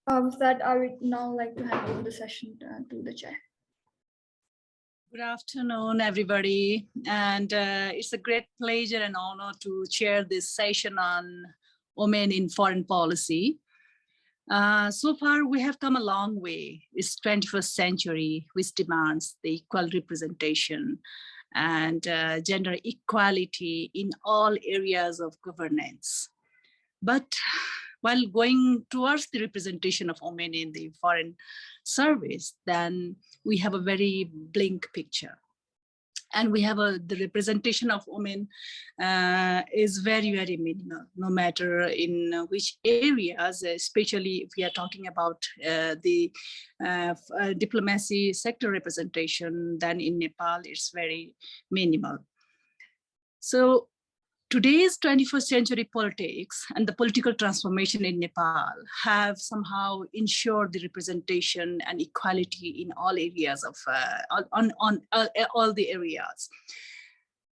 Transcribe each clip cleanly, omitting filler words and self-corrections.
With that, I would now like to hand over the session to the chair. Good afternoon, everybody. And it's a great pleasure and honor to chair this session on women in foreign policy. So far, we have come a long way. It's 21st century, which demands the equal representation and gender equality in all areas of governance. But while going towards the representation of women in the foreign service, then we have a very bleak picture. And we have the representation of women is very, very minimal, no matter in which areas, especially if we are talking about the diplomacy sector representation, then in Nepal, it's very minimal. So today's 21st century politics and the political transformation in Nepal have somehow ensured the representation and equality in all areas of, all the areas.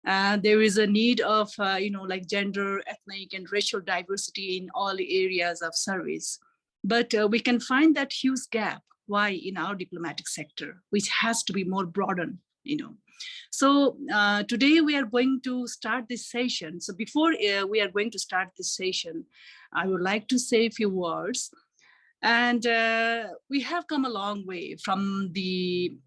There is a need of, like gender, ethnic and racial diversity in all areas of service. But we can find that huge gap, why in our diplomatic sector, which has to be more broadened, So today we are going to start this session. So before we are going to start this session, I would like to say a few words. And we have come a long way from the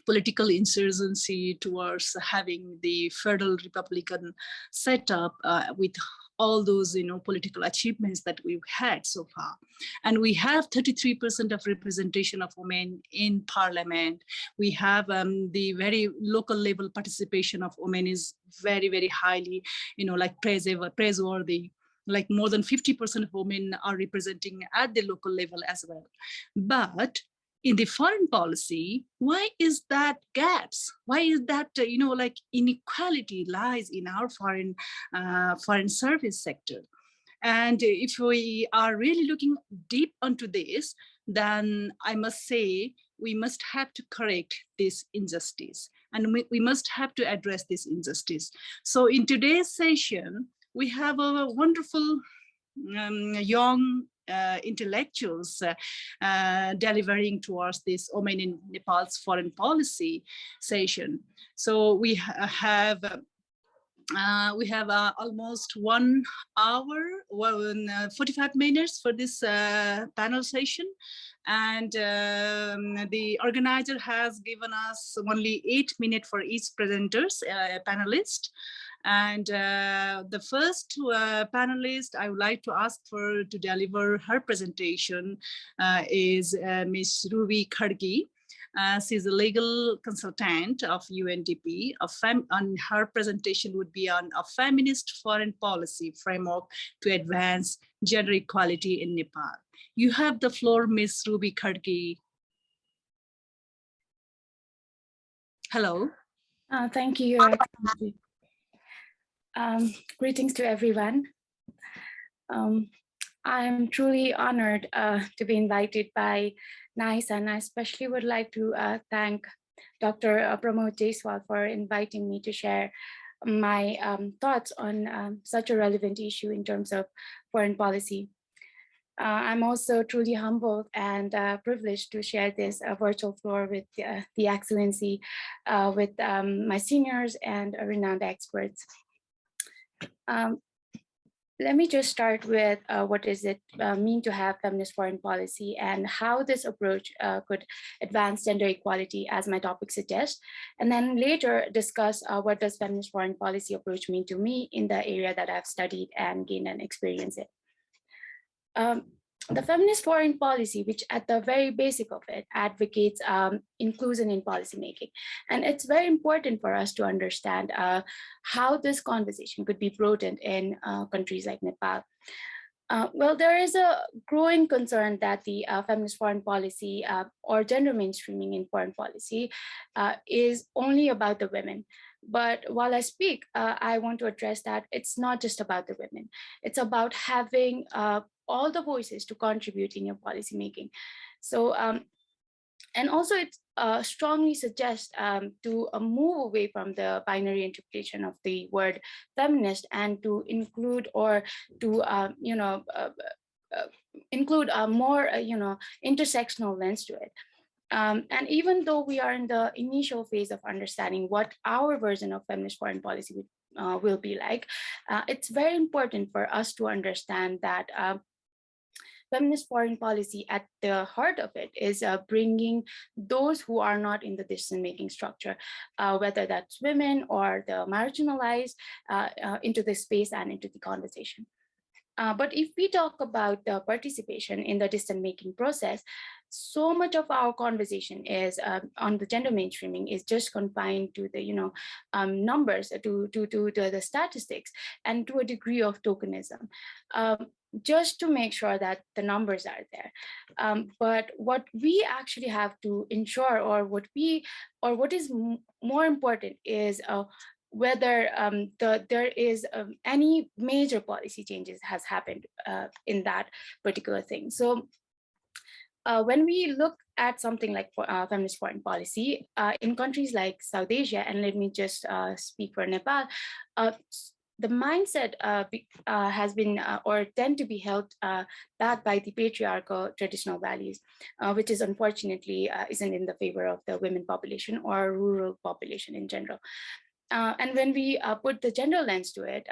political insurgency towards having the federal republican setup with all those political achievements that we've had so far. And we have 33% of representation of women in parliament. We have the very local level participation of women is very, very highly, like praiseworthy. Like more than 50% of women are representing at the local level as well. But in the foreign policy, why is that gaps? Why is that, like inequality lies in our foreign service sector? And if we are really looking deep onto this, then I must say, we must have to correct this injustice. And we must have to address this injustice. So in today's session, we have a wonderful young intellectuals delivering towards this women in Nepal's foreign policy session. So we have almost 1 hour, 45 minutes for this panel session. And the organizer has given us only 8 minutes for each presenters, panelist. And the first panelist I would like to ask for to deliver her presentation is Ms. Ruby Khadgi. She's a legal consultant of UNDP. And her presentation would be on a feminist foreign policy framework to advance gender equality in Nepal. You have the floor, Ms. Ruby Khadgi. Hello. Thank you, Your Excellency. Greetings to everyone. I'm truly honored to be invited by NICE, and I especially would like to thank Dr. Pramod Jaiswal for inviting me to share my thoughts on such a relevant issue in terms of foreign policy. I'm also truly humbled and privileged to share this virtual floor with the Excellency, with my seniors and renowned experts. Let me just start with what does it mean to have feminist foreign policy and how this approach could advance gender equality, as my topic suggests, and then later discuss what does feminist foreign policy approach mean to me in the area that I've studied and gained an experience in. The feminist foreign policy, which at the very basic of it advocates inclusion in policymaking. And it's very important for us to understand how this conversation could be broadened in countries like Nepal. Well, there is a growing concern that the feminist foreign policy or gender mainstreaming in foreign policy is only about the women. But while I speak, I want to address that it's not just about the women. It's about having all the voices to contribute in your policy making. So, and also it strongly suggests to move away from the binary interpretation of the word feminist and to include or to, include a more, intersectional lens to it. And even though we are in the initial phase of understanding what our version of feminist foreign policy will be like, it's very important for us to understand that feminist foreign policy at the heart of it is bringing those who are not in the decision-making structure, whether that's women or the marginalized, into the space and into the conversation. But if we talk about the participation in the decision-making process, so much of our conversation is on the gender mainstreaming is just confined to the numbers, to the statistics, and to a degree of tokenism, just to make sure that the numbers are there. But what we actually have to ensure, or what is more important, is whether there is any major policy changes has happened in that particular thing. So when we look at something like feminist foreign policy in countries like South Asia, and let me just speak for Nepal, the mindset has been or tend to be held back by the patriarchal traditional values, which is unfortunately isn't in the favor of the women population or rural population in general. And when we put the gender lens to it,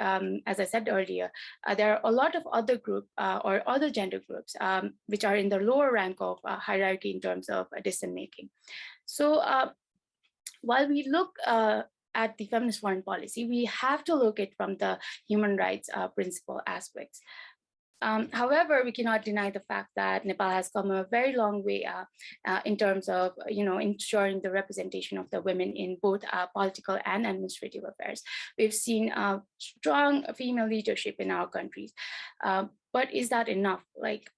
as I said earlier, there are a lot of other group or other gender groups which are in the lower rank of hierarchy in terms of decision making. So while we look at the feminist foreign policy, we have to look at it from the human rights principle aspects. However, we cannot deny the fact that Nepal has come a very long way in terms of ensuring the representation of the women in both political and administrative affairs. We've seen strong female leadership in our countries, but is that enough? Like,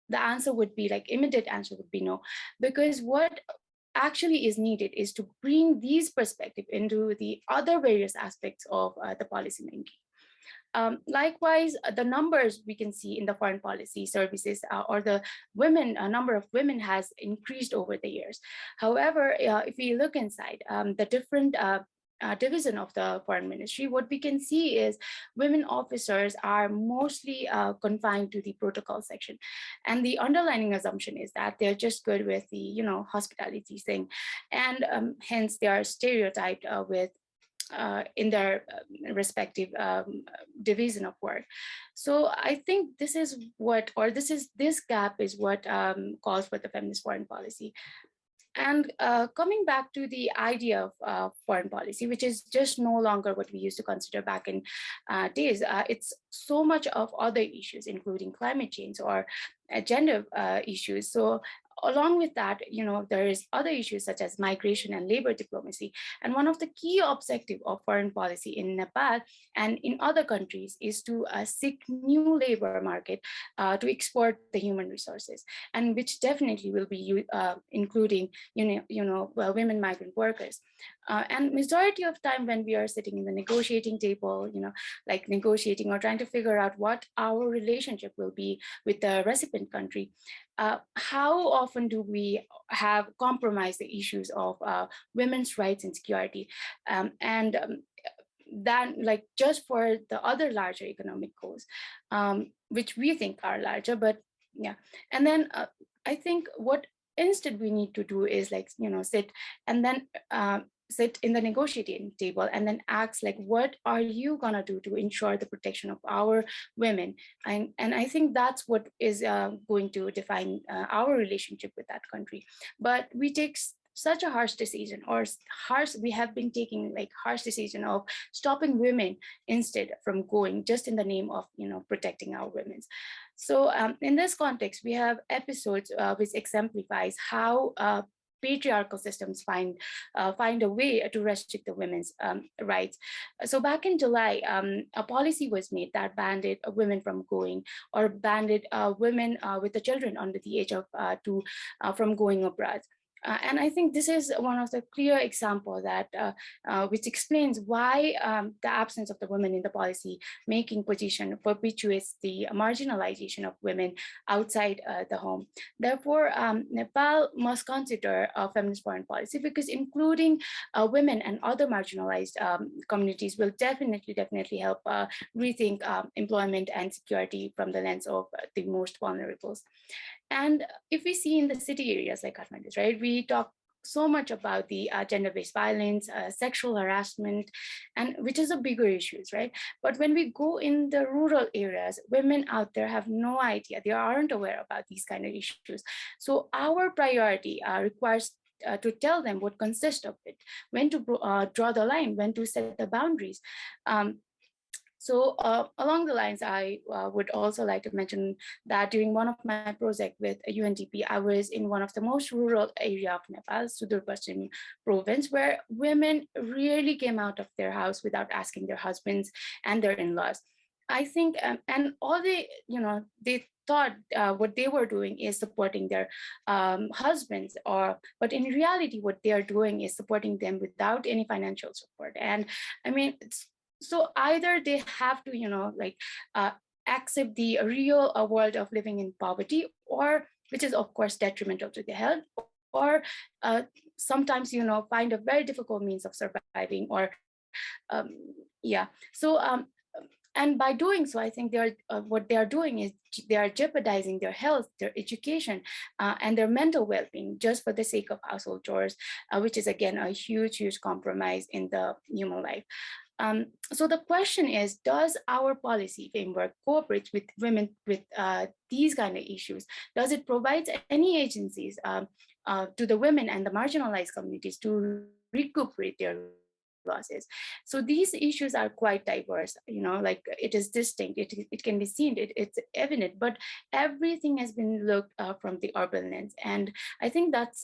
the answer would be, like, immediate answer would be no, because what actually is needed is to bring these perspectives into the other various aspects of the policy making. Likewise, the numbers we can see in the foreign policy services or the number of women has increased over the years. However, if we look inside the different division of the foreign ministry, what we can see is women officers are mostly confined to the protocol section, and the underlying assumption is that they're just good with the hospitality thing, and hence they are stereotyped with in their respective division of work. So I think this gap is what calls for the feminist foreign policy. And coming back to the idea of foreign policy, which is just no longer what we used to consider back in days, it's so much of other issues, including climate change or gender issues. So along with that, there is other issues such as migration and labor diplomacy. And one of the key objectives of foreign policy in Nepal and in other countries is to seek new labor market to export the human resources, and which definitely will be including women migrant workers. And majority of time when we are sitting in the negotiating table, like negotiating or trying to figure out what our relationship will be with the recipient country, how often do we have compromised the issues of women's rights and security, and then, like, just for the other larger economic goals, which we think are larger, but yeah. And then I think what instead we need to do is, like, sit and then sit in the negotiating table and then ask, like, what are you gonna do to ensure the protection of our women? And I think that's what is going to define our relationship with that country. But we take such a harsh decision, we have been taking like harsh decision of stopping women instead from going, just in the name of protecting our women. So in this context, we have episodes which exemplifies how patriarchal systems find a way to restrict the women's rights. So back in July, a policy was made that banned women from going, or banned women with the children under the age of 2 from going abroad. And I think this is one of the clear examples that which explains why the absence of the women in the policy making position perpetuates the marginalization of women outside the home. Therefore, Nepal must consider a feminist foreign policy, because including women and other marginalized communities will definitely help rethink employment and security from the lens of the most vulnerables. And if we see in the city areas like Kathmandu, right, we talk so much about the gender-based violence, sexual harassment, and which is a bigger issues, right? But when we go in the rural areas, women out there have no idea, they aren't aware about these kind of issues. So our priority requires to tell them what consists of it, when to draw the line, when to set the boundaries. So along the lines, I would also like to mention that during one of my projects with UNDP, I was in one of the most rural area of Nepal, Sudur Paschim province, where women really came out of their house without asking their husbands and their in-laws. I think, and all they thought what they were doing is supporting their husbands, but in reality, what they are doing is supporting them without any financial support. And I mean, so either they have to, accept the real world of living in poverty, or which is of course detrimental to their health, or sometimes, find a very difficult means of surviving, or yeah. So and by doing so, I think what they are doing is they are jeopardizing their health, their education, and their mental well-being just for the sake of household chores, which is again a huge compromise in the human life. So the question is, does our policy framework cooperate with women with these kind of issues? Does it provide any agencies to the women and the marginalized communities to recuperate their losses? So these issues are quite diverse, like it is distinct, it can be seen, it's evident, but everything has been looked from the urban lens. And I think that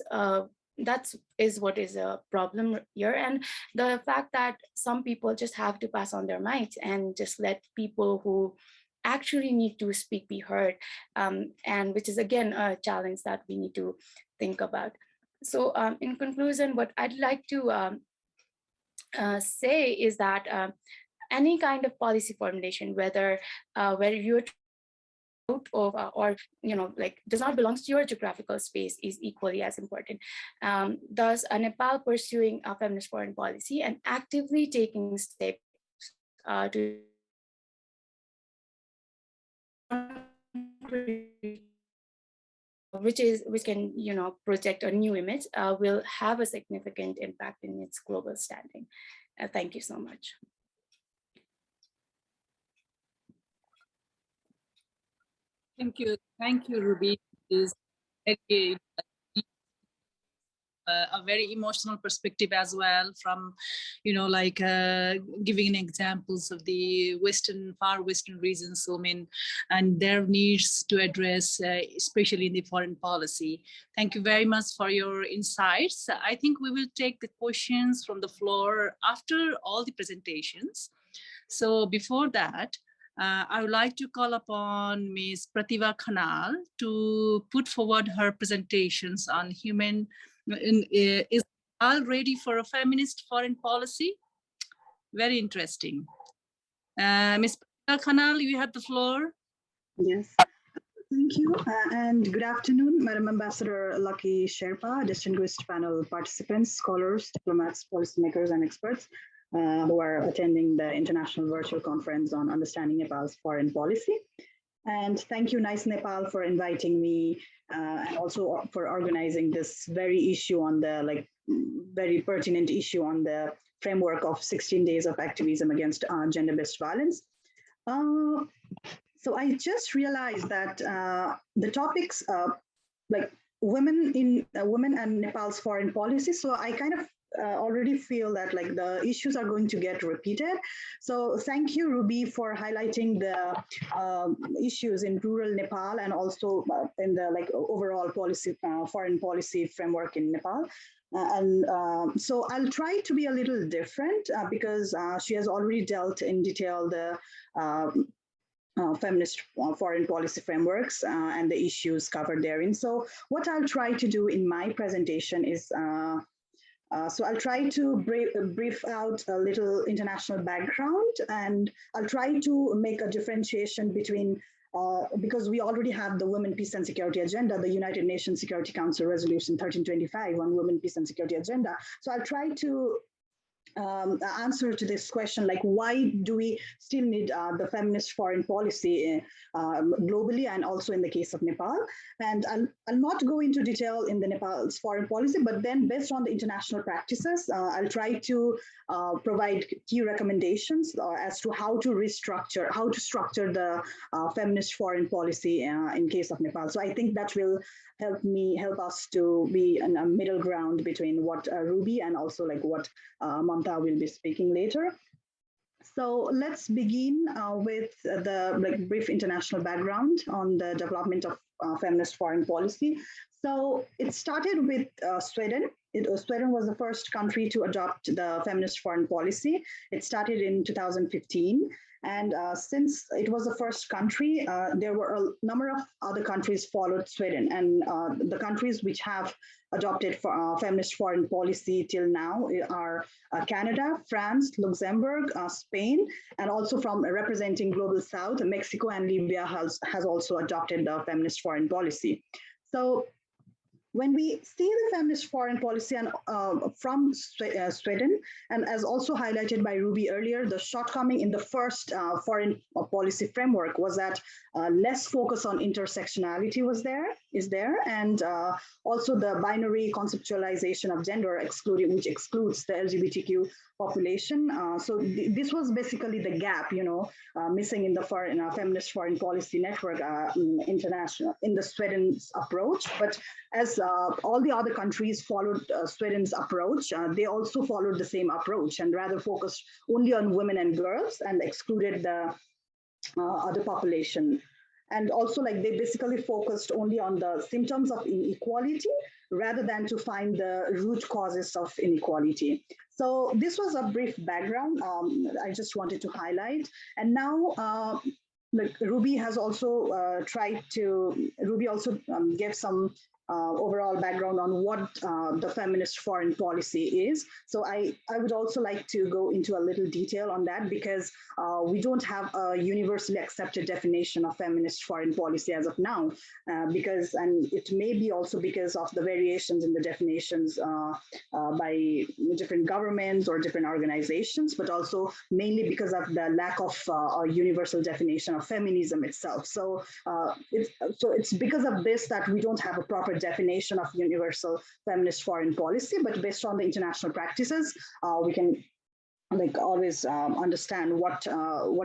is what is a problem here. And the fact that some people just have to pass on their minds and just let people who actually need to speak be heard, and which is again a challenge that we need to think about. So in conclusion, what I'd like to say is that any kind of policy formulation, whether where you're out of or does not belong to your geographical space, is equally as important. Thus, Nepal pursuing a feminist foreign policy and actively taking steps to which can project a new image, will have a significant impact in its global standing. Thank you so much. Thank you, Ruby. This is a very emotional perspective as well, from giving examples of the far western regions, women and their needs to address, especially in the foreign policy. Thank you very much for your insights. I think we will take the questions from the floor after all the presentations. So before that, I would like to call upon Ms. Prativa Khanal to put forward her presentations on human. Is Nepal ready for a feminist foreign policy? Very interesting. Ms. Prativa Khanal, you have the floor. Yes, thank you. And good afternoon, Madam Ambassador Lucky Sherpa, distinguished panel participants, scholars, diplomats, policymakers, and experts who are attending the International Virtual Conference on Understanding Nepal's Foreign Policy. And thank you, Nice Nepal, for inviting me and also for organizing this very issue on the, very pertinent issue on the framework of 16 days of activism against gender-based violence. So I just realized that the topics like women and Nepal's foreign policy. So I kind of already feel that the issues are going to get repeated. So thank you, Ruby, for highlighting the issues in rural Nepal and also in the overall policy, foreign policy framework in Nepal. So I'll try to be a little different because she has already dealt in detail the feminist foreign policy frameworks and the issues covered therein. So what I'll try to do in my presentation is, so I'll try to brief out a little international background, and I'll try to make a differentiation between, because we already have the Women, Peace and Security Agenda, the United Nations Security Council Resolution 1325 on Women, Peace and Security Agenda. So I'll try to answer to this question, like why do we still need the feminist foreign policy globally and also in the case of Nepal. And I'll not go into detail in the Nepal's foreign policy, but then based on the international practices, I'll try to provide key recommendations as to how to structure the feminist foreign policy in case of Nepal. So I think that will help us to be in a middle ground between what Ruby and also like what Mamta will be speaking later. So let's begin with the brief international background on the development of feminist foreign policy. So it started with Sweden. Sweden was the first country to adopt the feminist foreign policy. It started in 2015. And since it was the first country, there were a number of other countries followed Sweden. And the countries which have adopted feminist foreign policy till now are Canada, France, Luxembourg, Spain, and also from representing Global South, Mexico and Libya has also adopted the feminist foreign policy. So when we see the feminist foreign policy and from Sweden, and as also highlighted by Ruby earlier, the shortcoming in the first foreign policy framework was that less focus on intersectionality is there, and also the binary conceptualization of gender which excludes the LGBTQ population. So this was basically the gap, missing in the feminist foreign policy network international in the Sweden's approach. But as all the other countries followed Sweden's approach, they also followed the same approach and rather focused only on women and girls and excluded the other population. And also they basically focused only on the symptoms of inequality rather than to find the root causes of inequality. So this was a brief background I just wanted to highlight. And now Ruby has also Ruby also gave some overall background on what the feminist foreign policy is. So I would also like to go into a little detail on that, because we don't have a universally accepted definition of feminist foreign policy as of now, and it may be also because of the variations in the definitions by different governments or different organizations, but also mainly because of the lack of a universal definition of feminism itself. So it's because of this that we don't have a proper definition of universal feminist foreign policy, but based on the international practices, we can always understand what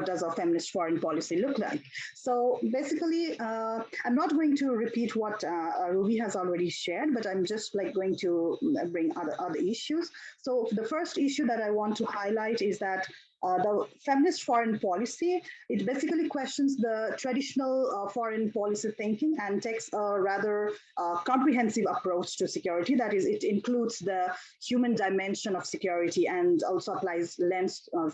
does a feminist foreign policy look like. So basically, I'm not going to repeat what Ruby has already shared, but I'm just going to bring other issues. So the first issue that I want to highlight is that the feminist foreign policy, it basically questions the traditional foreign policy thinking and takes a rather comprehensive approach to security. That is, it includes the human dimension of security and also applies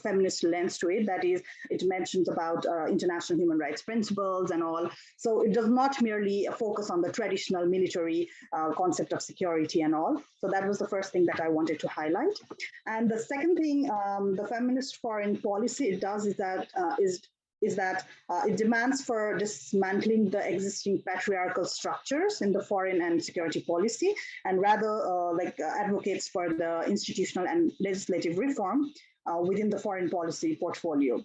feminist lens to it. That is, it mentions about international human rights principles and all. So it does not merely focus on the traditional military concept of security and all. So that was the first thing that I wanted to highlight. And the second thing, the feminist foreign policy it does is that it demands for dismantling the existing patriarchal structures in the foreign and security policy, and rather advocates for the institutional and legislative reform within the foreign policy portfolio.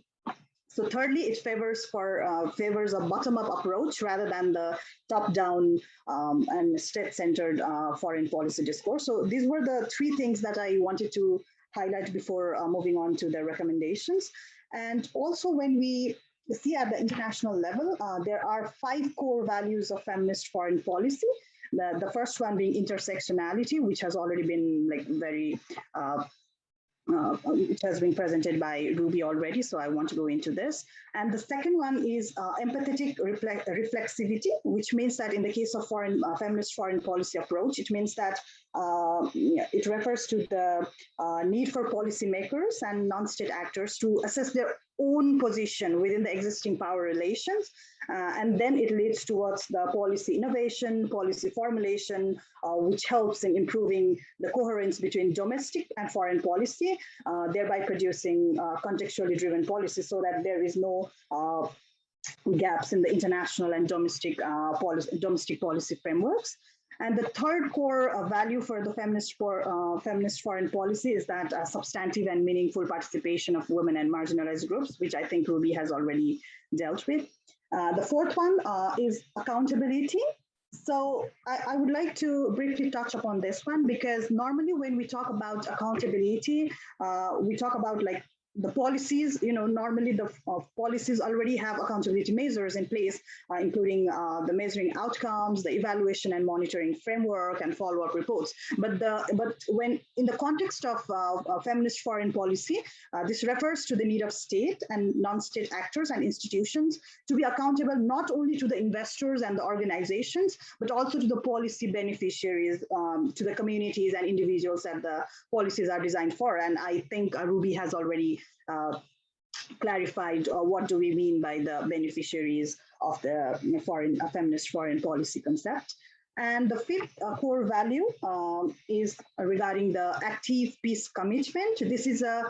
So thirdly, it favors a bottom-up approach rather than the top-down and state-centered foreign policy discourse. So these were the three things that I wanted to highlight before moving on to the recommendations. And also when we see at the international level, there are 5 core values of feminist foreign policy. The first one being intersectionality, which has already been it has been presented by Ruby already, so I want to go into this. And the second one is empathetic reflexivity, which means that in the case of feminist foreign policy approach, it means that it refers to the need for policymakers and non-state actors to assess their own position within the existing power relations, and then it leads towards the policy innovation, policy formulation, which helps in improving the coherence between domestic and foreign policy, thereby producing contextually driven policy so that there is no gaps in the international and domestic policy frameworks. And the third core value for the feminist foreign policy is that substantive and meaningful participation of women and marginalized groups, which I think Ruby has already dealt with. The fourth one is accountability. So I would like to briefly touch upon this one, because normally when we talk about accountability, we talk about like the policies, normally the policies already have accountability measures in place, including the measuring outcomes, the evaluation and monitoring framework, and follow-up reports. But when in the context of feminist foreign policy, this refers to the need of state and non-state actors and institutions to be accountable not only to the investors and the organizations, but also to the policy beneficiaries, to the communities and individuals that the policies are designed for. And I think Ruby has already clarified what do we mean by the beneficiaries of the feminist foreign policy concept. And the fifth core value is regarding the active peace commitment. This is a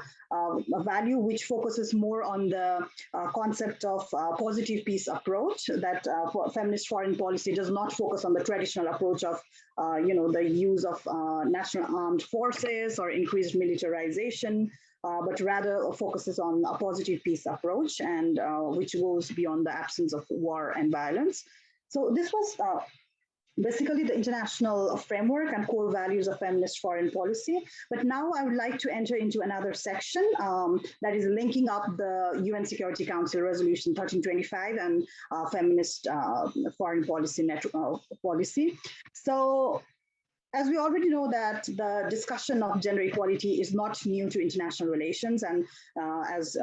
value which focuses more on the concept of positive peace approach, that feminist foreign policy does not focus on the traditional approach of the use of national armed forces or increased militarization, but rather focuses on a positive peace approach, and which goes beyond the absence of war and violence. So this was basically the international framework and core values of feminist foreign policy. But now I would like to enter into another section that is linking up the UN Security Council Resolution 1325 and feminist foreign policy policy. So as we already know that the discussion of gender equality is not new to international relations, and as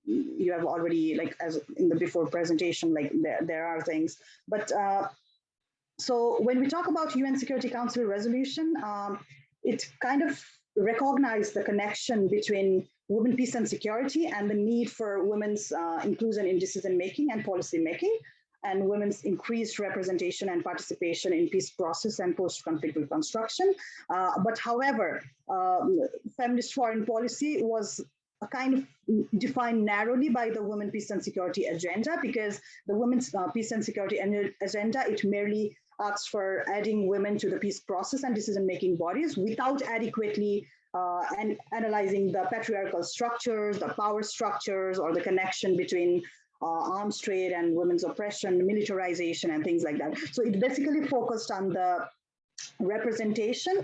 you have already, like as in the before presentation, like there are things, but so when we talk about UN Security Council resolution, it kind of recognized the connection between women, peace and security, and the need for women's inclusion in decision-making and policy-making, and women's increased representation and participation in peace process and post-conflict reconstruction. But however, feminist foreign policy was kind of defined narrowly by the Women, Peace and Security agenda, because the Women's Peace and Security agenda, it merely asks for adding women to the peace process and decision-making bodies without adequately and analyzing the patriarchal structures, the power structures, or the connection between arms trade and women's oppression, militarization, and things like that. So it basically focused on the representation,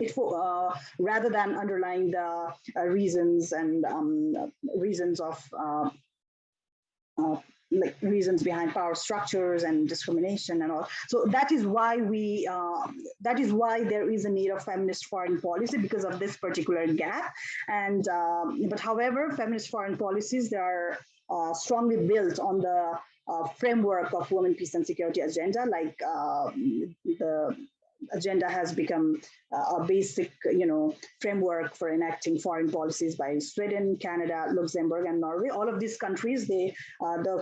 rather than underlying the reasons and reasons of like reasons behind power structures and discrimination and all. So that is why there is a need of feminist foreign policy, because of this particular gap. And but however, feminist foreign policies, they are strongly built on the framework of Women, Peace and Security agenda, like the agenda has become a basic, framework for enacting foreign policies by Sweden, Canada, Luxembourg, and Norway. All of these countries, the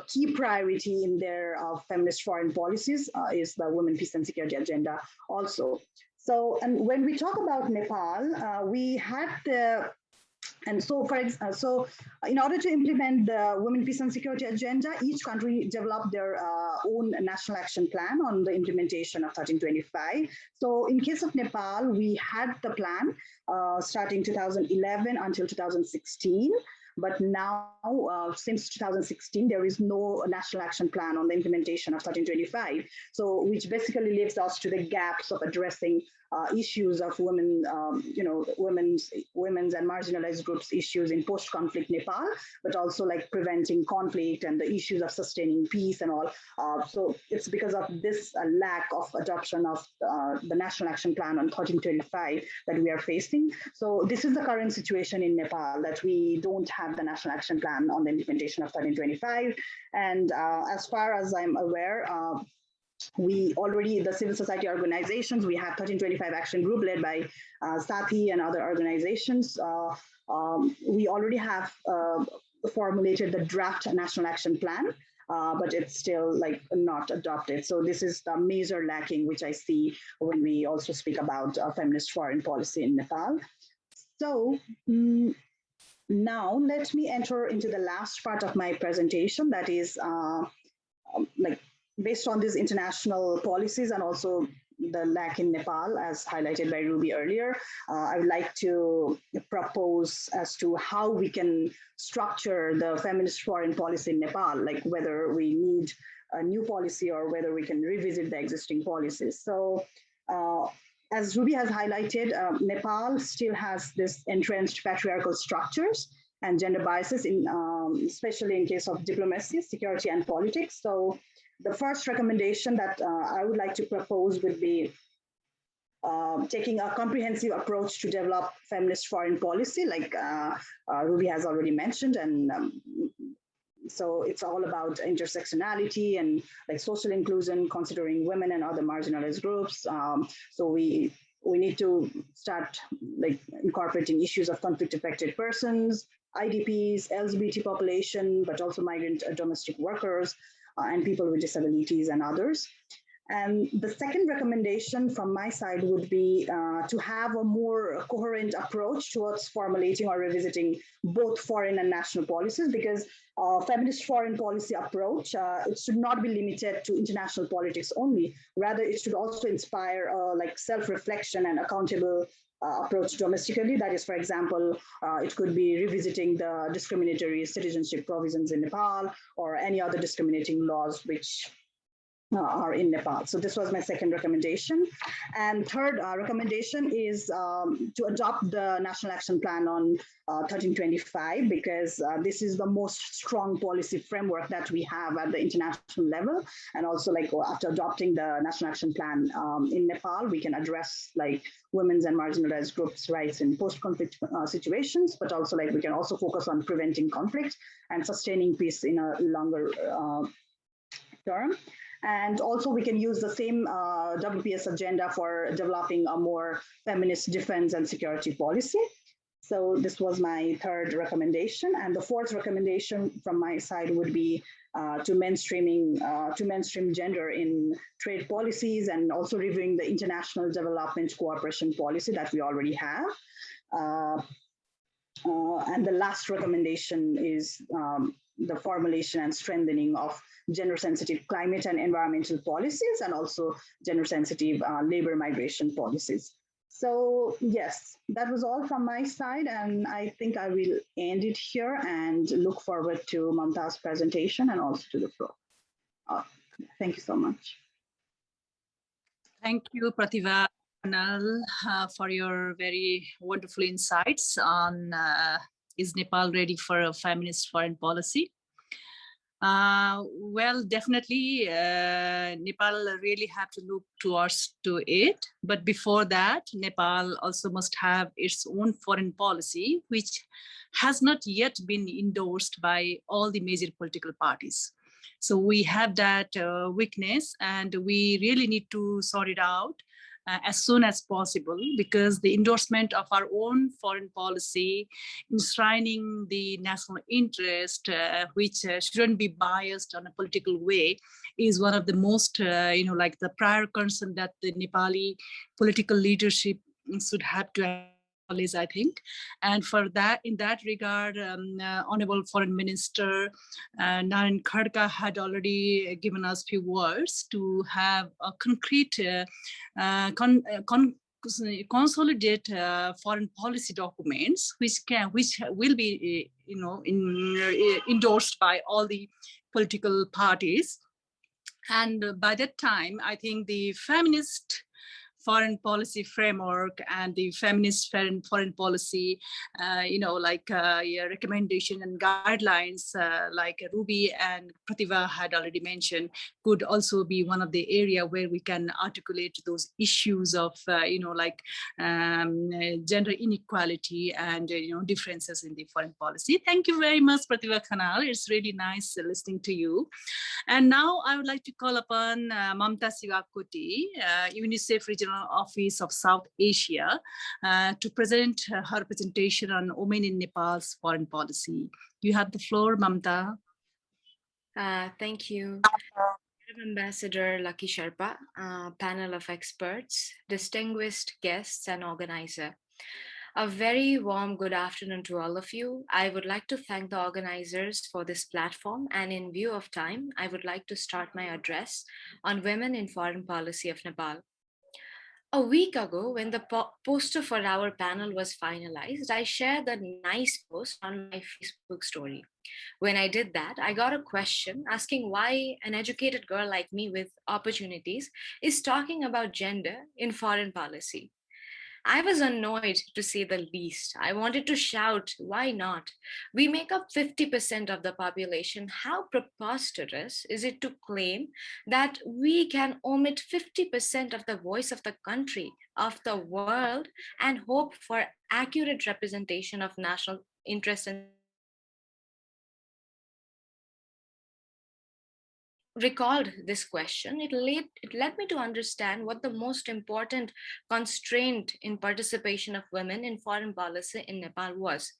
key priority in their feminist foreign policies is the Women, Peace and Security agenda also. So, and when we talk about Nepal, we had the And so, so in order to implement the Women, Peace and Security agenda, each country developed their own national action plan on the implementation of 1325. So in case of Nepal, we had the plan starting 2011 until 2016. But now, since 2016, there is no national action plan on the implementation of 1325. So, which basically leaves us to the gaps of addressing issues of women, women's and marginalized groups issues in post-conflict Nepal, but also like preventing conflict and the issues of sustaining peace and all. So it's because of this lack of adoption of the National Action Plan on 1325 that we are facing. So this is the current situation in Nepal, that we don't have the National Action Plan on the implementation of 1325. And as far as I'm aware, we already, the civil society organizations, we have 1325 Action Group led by Sathi and other organizations. We already have formulated the draft national action plan, but it's still like not adopted. So this is the major lacking which I see when we also speak about feminist foreign policy in Nepal. So now let me enter into the last part of my presentation, that is like based on these international policies and also the lack in Nepal, as highlighted by Ruby earlier, I would like to propose as to how we can structure the feminist foreign policy in Nepal, like whether we need a new policy or whether we can revisit the existing policies. So as Ruby has highlighted, Nepal still has this entrenched patriarchal structures and gender biases, in, especially in case of diplomacy, security, and politics. So the first recommendation that I would like to propose would be taking a comprehensive approach to develop feminist foreign policy, like Ruby has already mentioned. And so it's all about intersectionality and like social inclusion, considering women and other marginalized groups. So we need to start like incorporating issues of conflict affected persons, IDPs, LGBT population, but also migrant domestic workers, and people with disabilities and others. And the second recommendation from my side would be to have a more coherent approach towards formulating or revisiting both foreign and national policies, because feminist foreign policy approach, it should not be limited to international politics only. Rather, it should also inspire like self-reflection and accountable approach domestically. That is, for example, it could be revisiting the discriminatory citizenship provisions in Nepal or any other discriminating laws which are in Nepal. So this was my second recommendation. And third recommendation is to adopt the National Action Plan on 1325, because this is the most strong policy framework that we have at the international level. And also, like, after adopting the National Action Plan in Nepal, we can address like women's and marginalized groups' rights in post-conflict situations, but also like we can also focus on preventing conflict and sustaining peace in a longer term. And also we can use the same WPS agenda for developing a more feminist defense and security policy. So this was my third recommendation. And the fourth recommendation from my side would be to mainstream gender in trade policies, and also reviewing the international development cooperation policy that we already have. And the last recommendation is the formulation and strengthening of gender-sensitive climate and environmental policies, and also gender-sensitive labor migration policies. So yes, that was all from my side, and I think I will end it here and look forward to Mamta's presentation and also to the floor. Thank you so much. Thank you, Prativa, Khanal, for your very wonderful insights on is Nepal ready for a feminist foreign policy? Well, definitely, Nepal really have to look towards it. But before that, Nepal also must have its own foreign policy, which has not yet been endorsed by all the major political parties. So we have that weakness, and we really need to sort it out as soon as possible, because the endorsement of our own foreign policy, enshrining the national interest, which shouldn't be biased on a political way, is one of the most, like the prior concern that the Nepali political leadership should have to acknowledge, I think. And for that, in that regard, Honorable Foreign Minister Naren Khadgi had already given us few words to have a concrete consolidate foreign policy documents, which will be endorsed by all the political parties. And by that time, I think the feminist foreign policy framework and the feminist foreign policy, recommendation and guidelines, like Ruby and Prativa had already mentioned, could also be one of the area where we can articulate those issues of, gender inequality and, differences in the foreign policy. Thank you very much, Prativa, Khanal. It's really nice listening to you. And now I would like to call upon Mamta Siwakoti, UNICEF Regional Regional Office of South Asia to present her presentation on women in Nepal's foreign policy. You have the floor, Mamta. Thank you. Ambassador Lucky Sherpa, panel of experts, distinguished guests and organizer. A very warm good afternoon to all of you. I would like to thank the organizers for this platform, and in view of time, I would like to start my address on women in foreign policy of Nepal. A week ago, when the poster for our panel was finalized, I shared a nice post on my Facebook story. When I did that, I got a question asking why an educated girl like me with opportunities is talking about gender in foreign policy. I was annoyed, to say the least. I wanted to shout, why not? We make up 50% of the population. How preposterous is it to claim that we can omit 50% of the voice of the country, of the world, and hope for accurate representation of national interest and recalled this question, it led me to understand what the most important constraint in participation of women in foreign policy in Nepal was.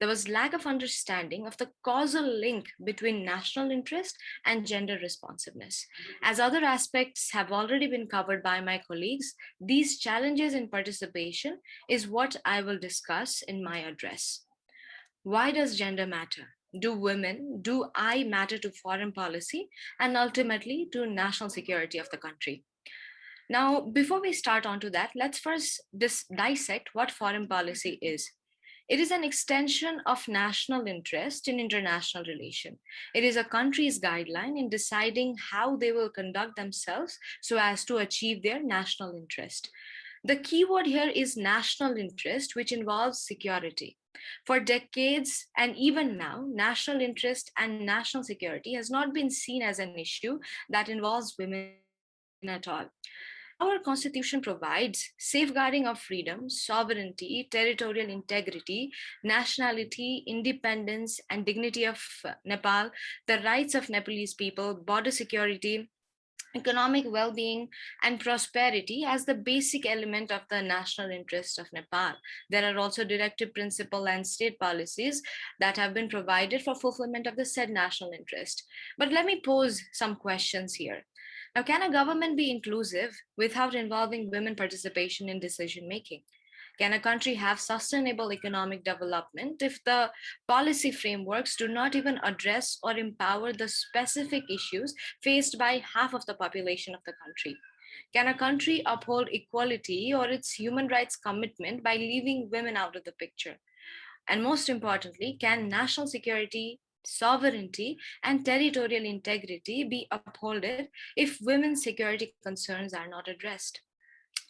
There was lack of understanding of the causal link between national interest and gender responsiveness. As other aspects have already been covered by my colleagues, these challenges in participation is what I will discuss in my address. Why does gender matter? Do I matter to foreign policy and ultimately to national security of the country? Now, before we start on to that, let's first dissect what foreign policy is. It is an extension of national interest in international relation. It is a country's guideline in deciding how they will conduct themselves so as to achieve their national interest. The key word here is national interest, which involves security. For decades and even now, national interest and national security has not been seen as an issue that involves women at all. Our constitution provides safeguarding of freedom, sovereignty, territorial integrity, nationality, independence, and dignity of Nepal, the rights of Nepalese people, border security, economic well-being and prosperity as the basic element of the national interest of Nepal. There are also directive principle and state policies that have been provided for fulfillment of the said national interest. But let me pose some questions here. Now, can a government be inclusive without involving women participation in decision making? Can a country have sustainable economic development if the policy frameworks do not even address or empower the specific issues faced by half of the population of the country? Can a country uphold equality or its human rights commitment by leaving women out of the picture? And most importantly, can national security, sovereignty, and territorial integrity be upheld if women's security concerns are not addressed?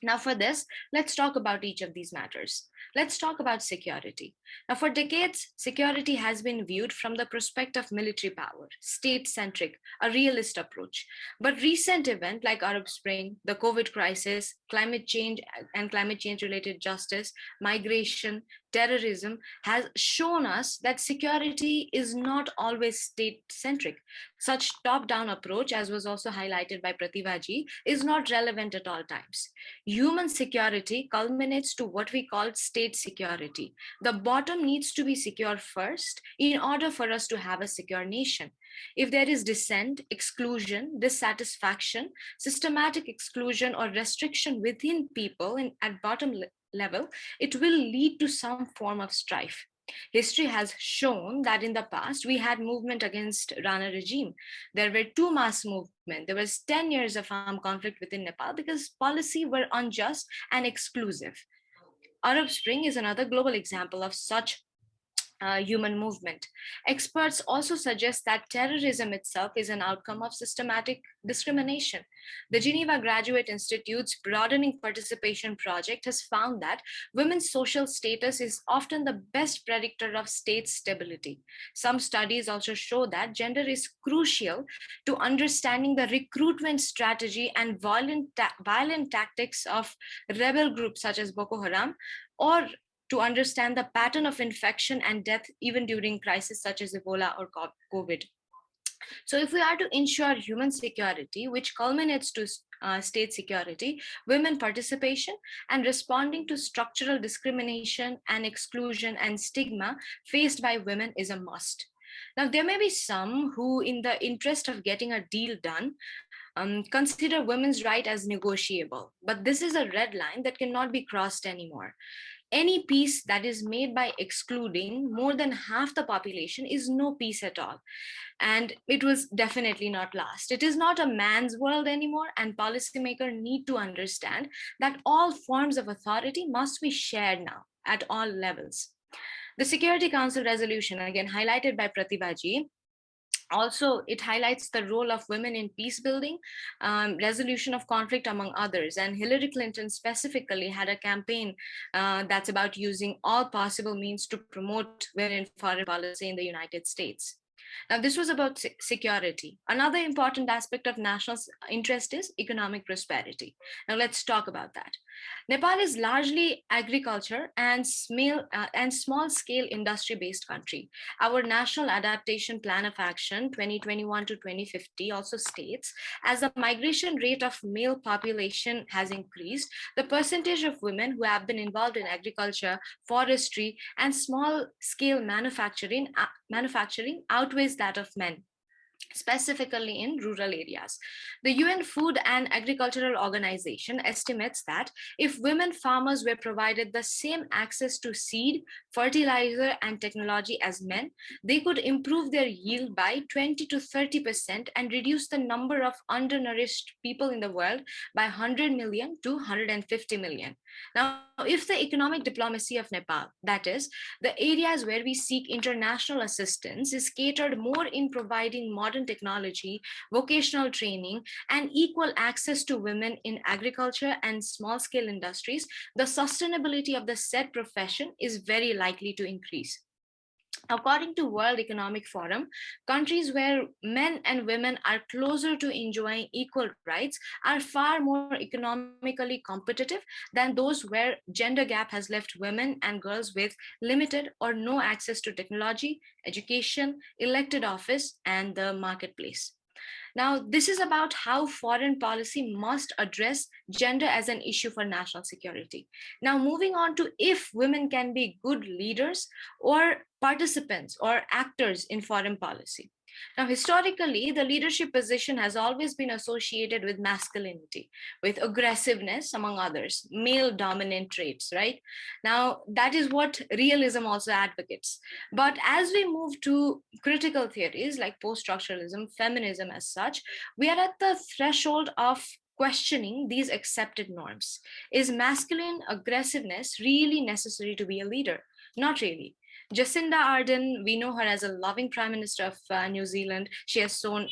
Now, for this, let's talk about each of these matters. Let's talk about security. Now, for decades, security has been viewed from the perspective of military power, state-centric, a realist approach. But recent events like Arab Spring, the COVID crisis, climate change and climate change-related justice, migration, terrorism has shown us that security is not always state-centric. Such top-down approach, as was also highlighted by Prativa ji, is not relevant at all times. Human security culminates to what we call state security. The bottom needs to be secure first in order for us to have a secure nation. If there is dissent, exclusion, dissatisfaction, systematic exclusion or restriction within people at bottom level, it will lead to some form of strife. History has shown that in the past, we had movement against Rana regime. There were two mass movements. There was 10 years of armed conflict within Nepal because policy were unjust and exclusive. Arab Spring is another global example of such human movement. Experts also suggest that terrorism itself is an outcome of systematic discrimination. The Geneva Graduate Institute's Broadening Participation Project has found that women's social status is often the best predictor of state stability. Some studies also show that gender is crucial to understanding the recruitment strategy and violent tactics of rebel groups such as Boko Haram, or to understand the pattern of infection and death even during crises such as Ebola or COVID. So if we are to ensure human security, which culminates to state security, women participation, and responding to structural discrimination and exclusion and stigma faced by women is a must. Now, there may be some who, in the interest of getting a deal done, consider women's right as negotiable, but this is a red line that cannot be crossed anymore. Any peace that is made by excluding more than half the population is no peace at all. And it was definitely not last. It is not a man's world anymore, and policymakers need to understand that all forms of authority must be shared now at all levels. The Security Council resolution, again highlighted by Prativa ji, also, it highlights the role of women in peace building, resolution of conflict, among others. And Hillary Clinton specifically had a campaign that's about using all possible means to promote women in foreign policy in the United States. Now, this was about security. Another important aspect of national interest is economic prosperity. Now, let's talk about that. Nepal is largely agriculture and small-scale industry-based country. Our National Adaptation Plan of Action 2021 to 2050 also states, as the migration rate of male population has increased, the percentage of women who have been involved in agriculture, forestry, and small-scale manufacturing outweighs that of men, specifically in rural areas. The UN Food and Agricultural Organization estimates that if women farmers were provided the same access to seed, fertilizer, and technology as men, they could improve their yield by 20 to 30% and reduce the number of undernourished people in the world by 100 million to 150 million. Now, if the economic diplomacy of Nepal, that is, the areas where we seek international assistance, is catered more in providing modern technology, vocational training, and equal access to women in agriculture and small-scale industries, the sustainability of the said profession is very likely to increase. According to World Economic Forum, countries where men and women are closer to enjoying equal rights are far more economically competitive than those where gender gap has left women and girls with limited or no access to technology, education, elected office, and the marketplace. Now, this is about how foreign policy must address gender as an issue for national security. Now, moving on to if women can be good leaders or participants or actors in foreign policy. Now, historically, the leadership position has always been associated with masculinity, with aggressiveness, among others, male dominant traits, right? Now, that is what realism also advocates. But as we move to critical theories like post-structuralism, feminism as such, we are at the threshold of questioning these accepted norms. Is masculine aggressiveness really necessary to be a leader? Not really. Jacinda Ardern, we know her as a loving Prime Minister of New Zealand. She has shown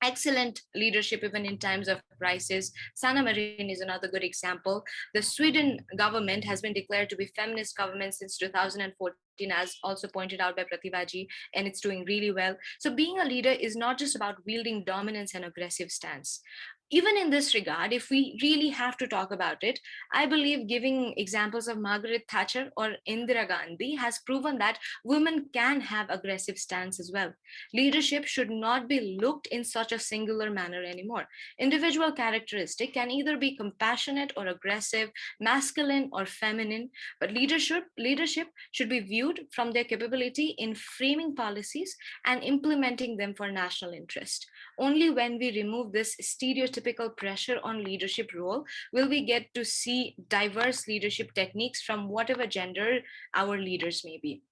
excellent leadership even in times of crisis. Sanna Marin is another good example. The Sweden government has been declared to be feminist government since 2014, as also pointed out by Prativa ji, and it's doing really well. So being a leader is not just about wielding dominance and aggressive stance. Even in this regard, if we really have to talk about it, I believe giving examples of Margaret Thatcher or Indira Gandhi has proven that women can have aggressive stance as well. Leadership should not be looked in such a singular manner anymore. Individual characteristic can either be compassionate or aggressive, masculine or feminine, but leadership should be viewed from their capability in framing policies and implementing them for national interest. Only when we remove this stereotypical pressure on leadership role will we get to see diverse leadership techniques from whatever gender our leaders may be.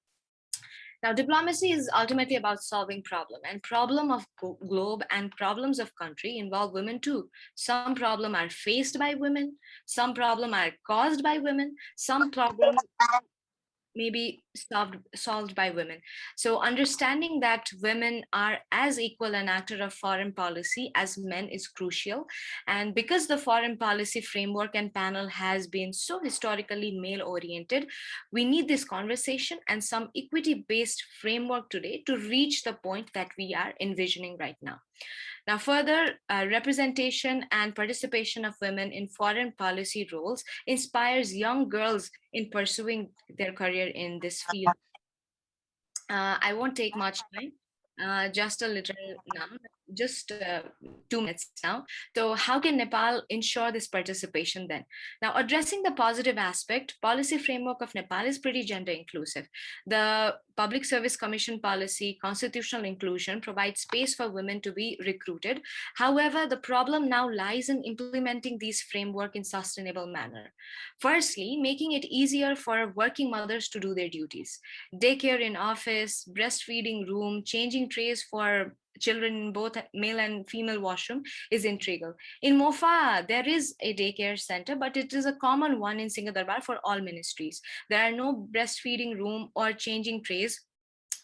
Now, diplomacy is ultimately about solving problem, and problem of globe and problems of country involve women too. Some problems are faced by women, some problems are caused by women, some problems may be solved by women. So understanding that women are as equal an actor of foreign policy as men is crucial. And because the foreign policy framework and panel has been so historically male-oriented, we need this conversation and some equity-based framework today to reach the point that we are envisioning right now. Now, further representation and participation of women in foreign policy roles inspires young girls in pursuing their career in this field. I won't take much time, just a little now. just 2 minutes now. So how can Nepal ensure this participation then? Now, addressing the positive aspect, policy framework of Nepal is pretty gender inclusive. The Public Service Commission policy, constitutional inclusion, provides space for women to be recruited. However, the problem now lies in implementing these framework in sustainable manner. Firstly, making it easier for working mothers to do their duties. Daycare in office, breastfeeding room, changing trays for children in both male and female washroom is integral. In Mofa, there is a daycare center, but it is a common one in Singadarbar for all ministries. There are no breastfeeding room or changing trays,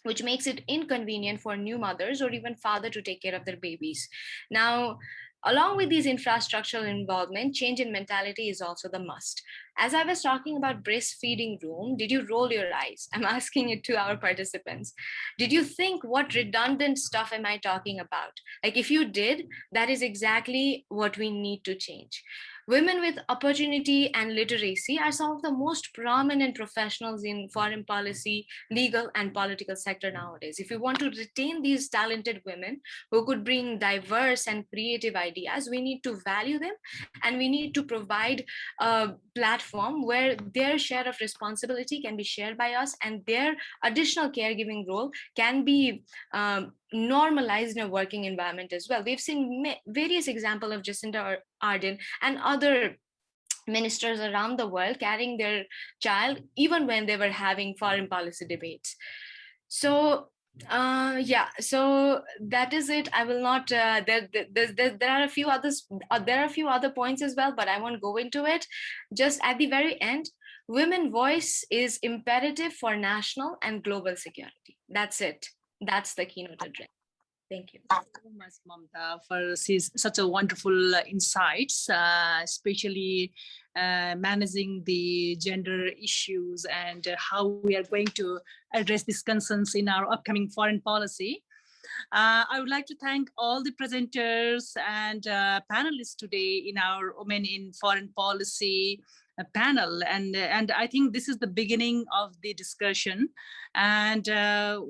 which makes it inconvenient for new mothers or even father to take care of their babies. Now, along with these infrastructural involvement, change in mentality is also the must. As I was talking about breastfeeding room, did you roll your eyes? I'm asking it to our participants. Did you think, what redundant stuff am I talking about? Like, if you did, that is exactly what we need to change. Women with opportunity and literacy are some of the most prominent professionals in foreign policy, legal, and political sector nowadays. If we want to retain these talented women who could bring diverse and creative ideas, we need to value them, and we need to provide a platform where their share of responsibility can be shared by us, and their additional caregiving role can be normalized in a working environment as well. We've seen various examples of Jacinda Ardern and other ministers around the world carrying their child even when they were having foreign policy debates. So yeah, so that is it. I will not there are a few others, there are a few other points as well, but I won't go into it. Just at the very end, women voice is imperative for national and global security. That's it. That's the keynote address. Thank you so much, Mamta, for such a wonderful insights, especially managing the gender issues and how we are going to address these concerns in our upcoming foreign policy. I would like to thank all the presenters and panelists today in our Women in Foreign Policy panel, and I think this is the beginning of the discussion, and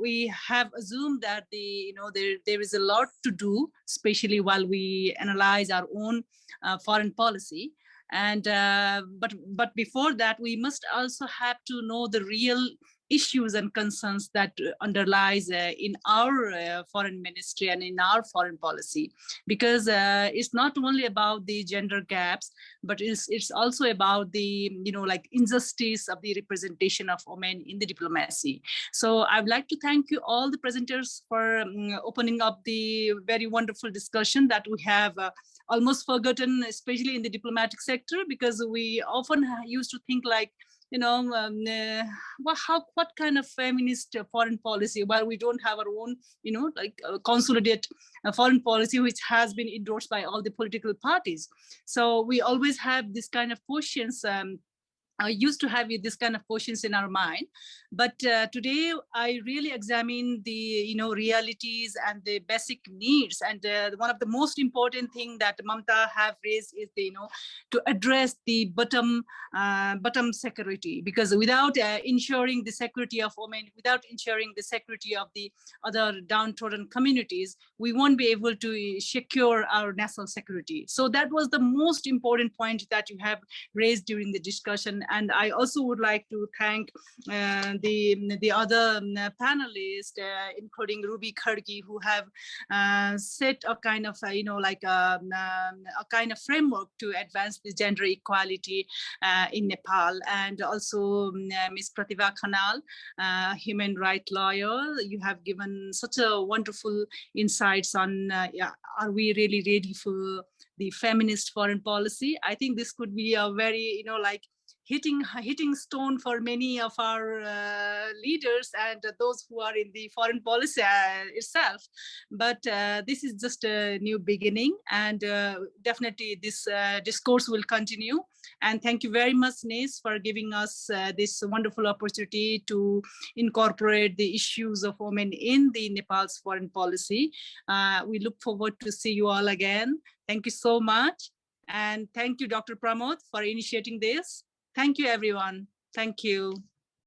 we have assumed that there is a lot to do, especially while we analyze our own foreign policy. And but before that, we must also have to know the real issues and concerns that underlies in our foreign ministry and in our foreign policy, because it's not only about the gender gaps, but it's also about the like injustice of the representation of women in the diplomacy. So I would like to thank you all the presenters for opening up the very wonderful discussion that we have almost forgotten, especially in the diplomatic sector, because we often used to think like, what kind of feminist foreign policy, while we don't have our own, like consolidated foreign policy, which has been endorsed by all the political parties. So we always have this kind of questions. I used to have this kind of questions in our mind, but today I really examine the realities and the basic needs, and one of the most important thing that Mamta have raised is to address the bottom security, because without ensuring the security of women, without ensuring the security of the other downtrodden communities, we won't be able to secure our national security. So that was the most important point that you have raised during the discussion. And I also would like to thank the other panelists, including Ruby Khadgi, who have set a kind of like a kind of framework to advance the gender equality in Nepal, and also Ms. Prativa Khanal, human rights lawyer. You have given such a wonderful insights on are we really ready for the feminist foreign policy? I think this could be a very like hitting stone for many of our leaders and those who are in the foreign policy itself. But this is just a new beginning, and definitely this discourse will continue. And thank you very much, Nes, for giving us this wonderful opportunity to incorporate the issues of women in the Nepal's foreign policy. We look forward to see you all again. Thank you so much. And thank you, Dr. Pramod, for initiating this. Thank you, everyone. Thank you.